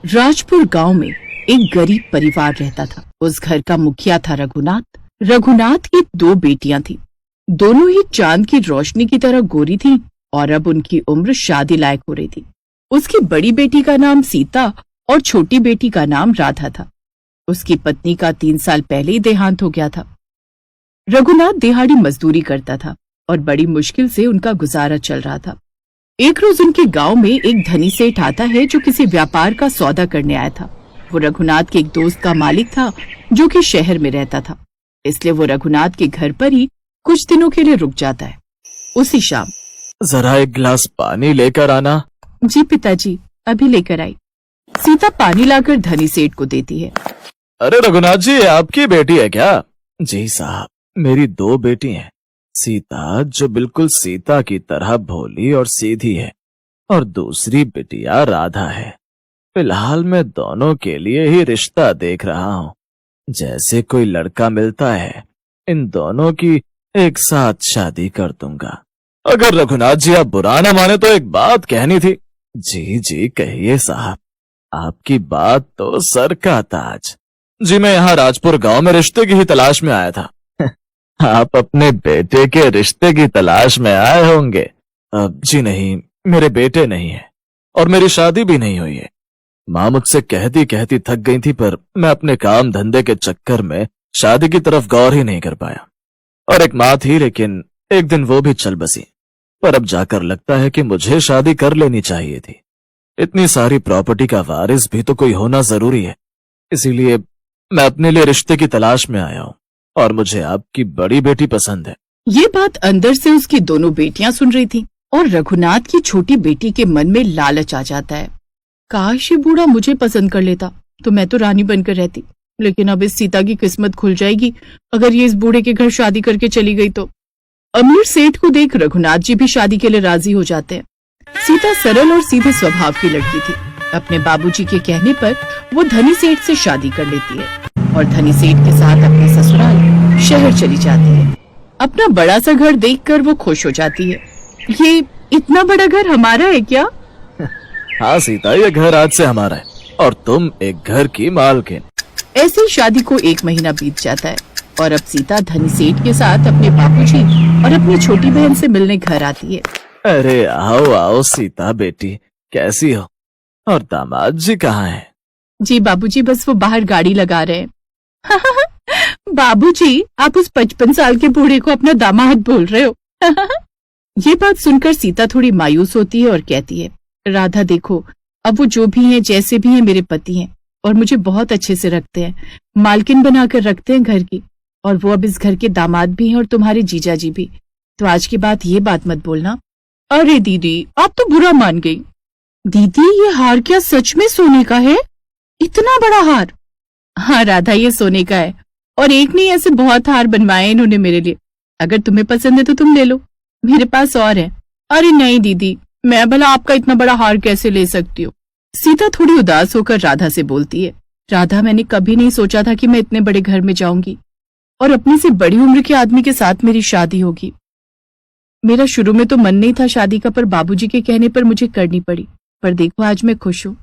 राजपुर गांव में एक गरीब परिवार रहता था। उस घर का मुखिया था रघुनाथ। रघुनाथ की दो बेटियां थीं। दोनों ही चांद की रोशनी की तरह गोरी थीं और अब उनकी उम्र शादी लायक हो रही थी। उसकी बड़ी बेटी का नाम सीता और छोटी बेटी का नाम राधा था। उसकी पत्नी का 3 साल पहले ही देहांत हो गया था। रघुनाथ दिहाड़ी मजदूरी करता था और बड़ी मुश्किल से उनका गुजारा चल रहा था। एक रोज उनके गांव में एक धनी सेठ आता है जो किसी व्यापार का सौदा करने आया था। वो रघुनाथ के एक दोस्त का मालिक था जो कि शहर में रहता था, इसलिए वो रघुनाथ के घर पर ही कुछ दिनों के लिए रुक जाता है। उसी शाम, जरा एक गिलास पानी लेकर आना। जी पिताजी, अभी लेकर आई। सीता पानी लाकर धनी सेठ को देती है। अरे रघुनाथ जी, आपकी बेटी है क्या? जी साहब, मेरी 2 बेटी हैं। सीता जो बिल्कुल सीता की तरह भोली और सीधी है, और दूसरी बिटिया राधा है। फिलहाल मैं दोनों के लिए ही रिश्ता देख रहा हूँ। जैसे कोई लड़का मिलता है, इन दोनों की एक साथ शादी कर दूंगा। अगर रघुनाथ जी आप बुरा न माने तो एक बात कहनी थी। जी जी कहिए साहब, आपकी बात तो सर का ताज। जी मैं यहाँ राजपुर गांव में रिश्ते की ही तलाश में आया था। आप अपने बेटे के रिश्ते की तलाश में आए होंगे। जी नहीं, मेरे बेटे नहीं है और मेरी शादी भी नहीं हुई है। माँ मुझसे कहती कहती थक गई थी, पर मैं अपने काम धंधे के चक्कर में शादी की तरफ गौर ही नहीं कर पाया। और एक माँ थी, लेकिन एक दिन वो भी चल बसी। पर अब जाकर लगता है कि मुझे शादी कर लेनी चाहिए थी। इतनी सारी प्रॉपर्टी का वारिस भी तो कोई होना जरूरी है। इसीलिए मैं अपने लिए रिश्ते की तलाश में आया हूँ और मुझे आपकी बड़ी बेटी पसंद है। ये बात अंदर से उसकी दोनों बेटियां सुन रही थी और रघुनाथ की छोटी बेटी के मन में लालच आ जाता है। काश ये बूढ़ा मुझे पसंद कर लेता तो मैं तो रानी बनकर रहती, लेकिन अब इस सीता की किस्मत खुल जाएगी अगर ये इस बूढ़े के घर शादी करके चली गई तो। अमीर सेठ को देख रघुनाथ जी भी शादी के लिए राजी हो जाते हैं। सीता सरल और सीधे स्वभाव की लड़की थी। अपने बाबूजी के कहने पर वो धनी सेठ से शादी कर लेती है और धनी सेठ के साथ अपने ससुराल शहर चली जाती है। अपना बड़ा सा घर देखकर वो खुश हो जाती है। ये इतना बड़ा घर हमारा है क्या? हाँ सीता, ये घर आज से हमारा है और तुम एक घर की मालकिन। ऐसे ही शादी को 1 महीना बीत जाता है और अब सीता धनी सेठ के साथ अपने बाबूजी और अपनी छोटी बहन से मिलने घर आती है। अरे आओ आओ सीता बेटी, कैसी हो? और दामाद जी कहाँ हैं? जी बाबूजी, बस वो बाहर गाड़ी लगा रहे हैं। बाबूजी, आप उस 55 साल के बूढ़े को अपना दामाद बोल रहे हो? ये बात सुनकर सीता थोड़ी मायूस होती है और कहती है, राधा देखो, अब वो जो भी हैं जैसे भी हैं मेरे पति हैं और मुझे बहुत अच्छे से रखते हैं, मालकिन बनाकर रखते हैं घर की, और वो अब इस घर के दामाद भी हैं और तुम्हारे जीजा जी भी। तो आज के बाद ये बात मत बोलना। अरे दीदी, आप तो बुरा मान गई। दीदी, ये हार क्या सच में सोने का है? इतना बड़ा हार? हाँ राधा, ये सोने का है और एक नहीं, ऐसे बहुत हार बनवाए इन्होंने मेरे लिए। अगर तुम्हें पसंद है तो तुम ले लो, मेरे पास और है। अरे नहीं दीदी, मैं भला आपका इतना बड़ा हार कैसे ले सकती हूँ? सीता थोड़ी उदास होकर राधा से बोलती है, राधा, मैंने कभी नहीं सोचा था कि मैं इतने बड़े घर में जाऊंगी और अपने से बड़ी उम्र के आदमी के साथ मेरी शादी होगी। मेरा शुरू में तो मन नहीं था शादी का, पर बाबूजी के कहने पर मुझे करनी पड़ी। पर देखो, आज मैं खुश हूँ।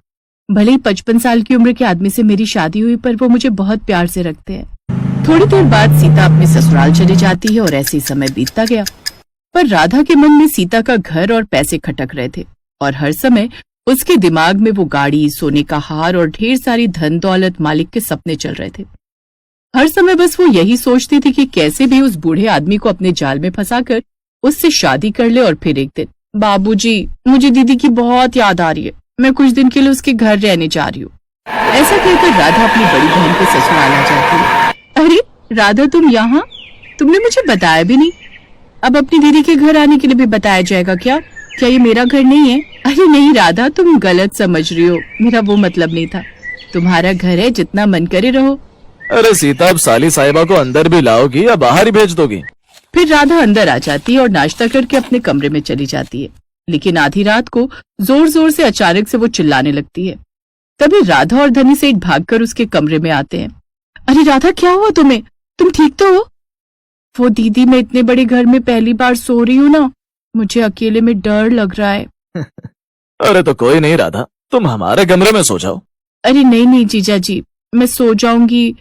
भले ही 55 साल की उम्र के आदमी से मेरी शादी हुई, पर वो मुझे बहुत प्यार से रखते हैं। थोड़ी देर बाद सीता अपने ससुराल चली जाती है और ऐसे ही समय बीतता गया। पर राधा के मन में सीता का घर और पैसे खटक रहे थे और हर समय उसके दिमाग में वो गाड़ी, सोने का हार और ढेर सारी धन दौलत मालिक के सपने चल रहे थे। हर समय बस वो यही सोचती थी कि कैसे भी उस बूढ़े आदमी को अपने जाल में फंसाकर उससे शादी कर ले। और फिर एक दिन, बाबूजी, मुझे दीदी की बहुत याद आ रही है, मैं कुछ दिन के लिए उसके घर रहने जा रही हूँ। ऐसा कहकर राधा अपनी बड़ी बहन के ससुराल आ जाती है। अरे राधा, तुम यहाँ? तुमने मुझे बताया भी नहीं। अब अपनी दीदी के घर आने के लिए भी बताया जाएगा क्या? क्या ये मेरा घर नहीं है? अरे नहीं राधा, तुम गलत समझ रही हो, मेरा वो मतलब नहीं था। तुम्हारा घर है, जितना मन करे रहो। अरे सीता, अब साली साहिबा को अंदर भी लाओगी या बाहर ही भेज दोगी? फिर राधा अंदर आ जाती है और नाश्ता करके अपने कमरे में चली जाती है। लेकिन आधी रात को जोर जोर से अचानक से वो चिल्लाने लगती है। तभी राधा और धनी सेठ भागकर उसके कमरे में आते हैं। अरे राधा, क्या हुआ तुम्हें? तुम ठीक तो हो? वो दीदी, मैं इतने बड़े घर में पहली बार सो रही हूँ ना, मुझे अकेले में डर लग रहा है। अरे तो कोई नहीं राधा, तुम हमारे कमरे में सो जाओ। अरे नहीं नहीं जीजा जी, मैं सो जाऊंगी,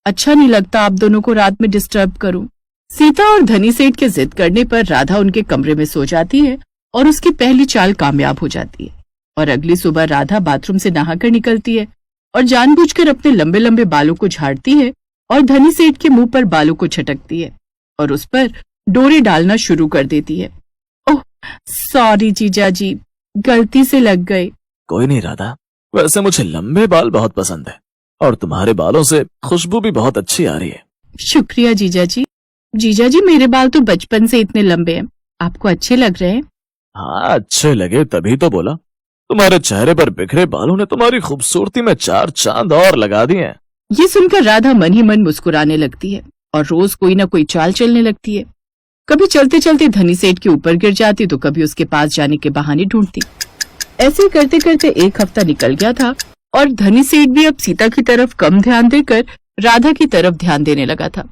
अच्छा नहीं लगता आप दोनों को रात में डिस्टर्ब करूं। सीता और धनी सेठ के जिद करने पर राधा उनके कमरे में सो जाती है और उसकी पहली चाल कामयाब हो जाती है। और अगली सुबह राधा बाथरूम से नहाकर निकलती है और जानबूझकर अपने लंबे लंबे बालों को झाड़ती है और धनी सेठ के मुंह पर बालों को छटकती है और उस पर डोरे डालना शुरू कर देती है। ओह सॉरी जीजा जी, गलती से लग गए। कोई नहीं राधा, वैसे मुझे लंबे बाल बहुत पसंद है और तुम्हारे बालों से खुशबू भी बहुत अच्छी आ रही है। शुक्रिया जीजा जी। जीजा जी मेरे बाल तो बचपन से इतने लंबे हैं, आपको अच्छे लग रहे हैं। हाँ अच्छे लगे तभी तो बोला। तुम्हारे चेहरे पर बिखरे बालों ने तुम्हारी खूबसूरती में 4 चांद और लगा दिए हैं। ये सुनकर राधा मन ही मन मुस्कुराने लगती है और रोज कोई ना कोई चाल चलने लगती है। कभी चलते चलते धनी सेठ के ऊपर गिर जाती तो कभी उसके पास जाने के बहाने ढूंढती। ऐसे ही करते करते एक हफ्ता निकल गया था और धनी सेठ भी अब सीता की तरफ कम ध्यान देकर राधा की तरफ ध्यान देने लगा था।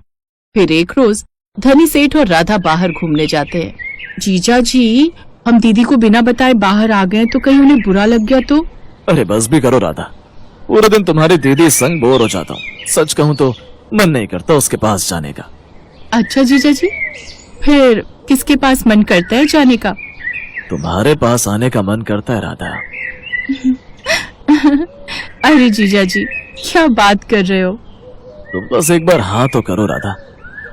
फिर एक रोज धनी सेठ और राधा बाहर घूमने जाते हैं। जीजा जी, हम दीदी को बिना बताए बाहर आ गए तो कहीं उन्हें बुरा लग गया तो? अरे बस भी करो राधा, पूरे दिन तुम्हारी दीदी संग बोर हो जाता हूँ। सच कहूँ तो मन नहीं करता उसके पास जाने का। अच्छा जीजा जी, फिर किसके पास मन करता है जाने का? तुम्हारे पास आने का मन करता है राधा। अरे जीजा जी, क्या बात कर रहे हो? तुम बस एक बार हाँ तो करो राधा,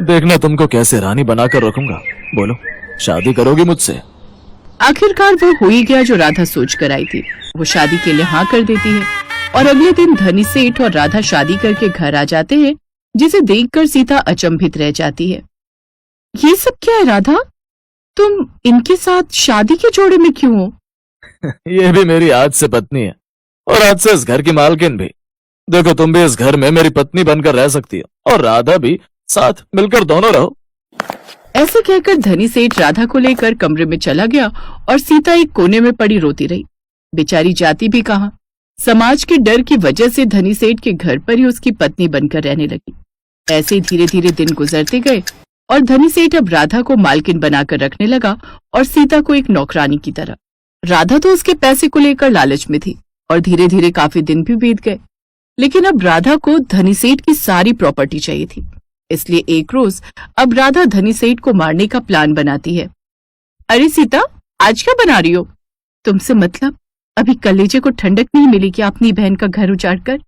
देखना तुमको कैसे रानी बनाकर रखूंगा। बोलो, शादी करोगी मुझसे? आखिरकार वो हो ही गया जो राधा सोच कर आई थी। वो शादी के लिए हाँ कर देती है और अगले दिन धनी सेठ और राधा शादी करके घर आ जाते हैं, जिसे देखकर सीता अचंभित रह जाती है। ये सब क्या है राधा? तुम इनके साथ शादी के जोड़े में क्यों हो? ये भी मेरी आज से पत्नी है और आज से इस घर की मालकिन भी। देखो, तुम भी इस घर में मेरी पत्नी बनकर रह सकती हो और राधा भी, साथ मिलकर दोनों रहो। ऐसे कहकर धनी सेठ राधा को लेकर कमरे में चला गया और सीता एक कोने में पड़ी रोती रही। बेचारी जाती भी कहाँ, समाज के डर की वजह से धनी सेठ के घर पर ही उसकी पत्नी बनकर रहने लगी। ऐसे धीरे धीरे दिन गुजरते गए और धनी सेठ अब राधा को मालकिन बनाकर रखने लगा और सीता को एक नौकरानी की तरह। राधा तो उसके पैसे को लेकर लालच में थी और धीरे धीरे काफी दिन भी बीत गए, लेकिन अब राधा को धनी सेठ की सारी प्रॉपर्टी चाहिए थी। इसलिए एक रोज अब राधा धनी सेठ को मारने का प्लान बनाती है। अरे सीता, आज क्या बना रही हो? तुमसे मतलब अभी कलेजे को ठंडक नहीं मिली क्या अपनी बहन का घर उजाड़कर?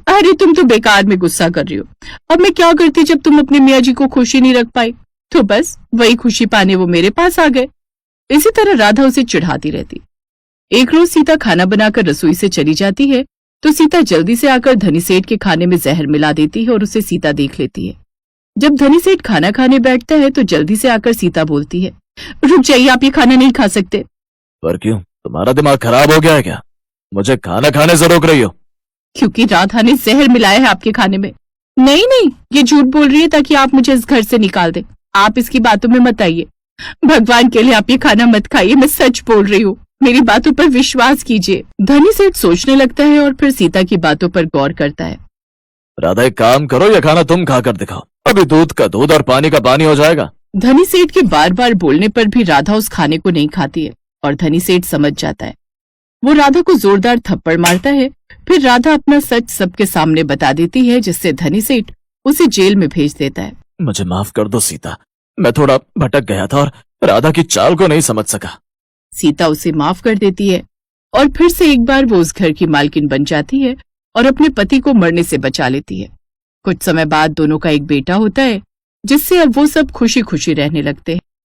अरे तुम तो बेकार में गुस्सा कर रही हो। अब मैं क्या करती जब तुम अपने मियाँ जी को खुशी नहीं रख पाई? तो बस वही खुशी पाने वो मेरे पास आ गए। इसी तरह राधा उसे चिढ़ाती रहती। एक रोज सीता खाना बनाकर रसोई से चली जाती है तो सीता जल्दी से आकर धनी सेठ के खाने में जहर मिला देती है और उसे सीता देख लेती है। जब धनी सेठ खाना खाने बैठता है तो जल्दी से आकर सीता बोलती है, रुक जाइए, आप ये खाना नहीं खा सकते। पर क्यों, तुम्हारा दिमाग खराब हो गया है क्या? मुझे खाना खाने से रोक रही हो? क्योंकि राधा ने जहर मिलाया है आपके खाने में। नहीं नहीं, ये झूठ बोल रही है ताकि आप मुझे इस घर से निकाल दें। आप इसकी बातों में मत आइए। भगवान के लिए आप ये खाना मत खाइए, मैं सच बोल रही हूँ, मेरी बातों पर विश्वास कीजिए। धनी सेठ सोचने लगता है और फिर सीता की बातों पर गौर करता है। राधा एक काम करो, ये खाना तुम खाकर दिखाओ, अभी दूध का दूध और पानी का पानी हो जाएगा। धनी सेठ के बार बार बोलने पर भी राधा उस खाने को नहीं खाती है और धनी सेठ समझ जाता है। वो राधा को जोरदार थप्पड़ मारता है। फिर राधा अपना सच सबके सामने बता देती है, जिससे धनी सेठ उसे जेल में भेज देता है। मुझे माफ कर दो सीता, मैं थोड़ा भटक गया था और राधा की चाल को नहीं समझ सका। सीता उसे माफ कर देती है और फिर से एक बार वो उस घर की मालकिन बन जाती है और अपने पति को मरने से बचा लेती है। कुछ समय बाद दोनों का एक बेटा होता है, जिससे अब वो सब खुशी खुशी रहने लगते हैं।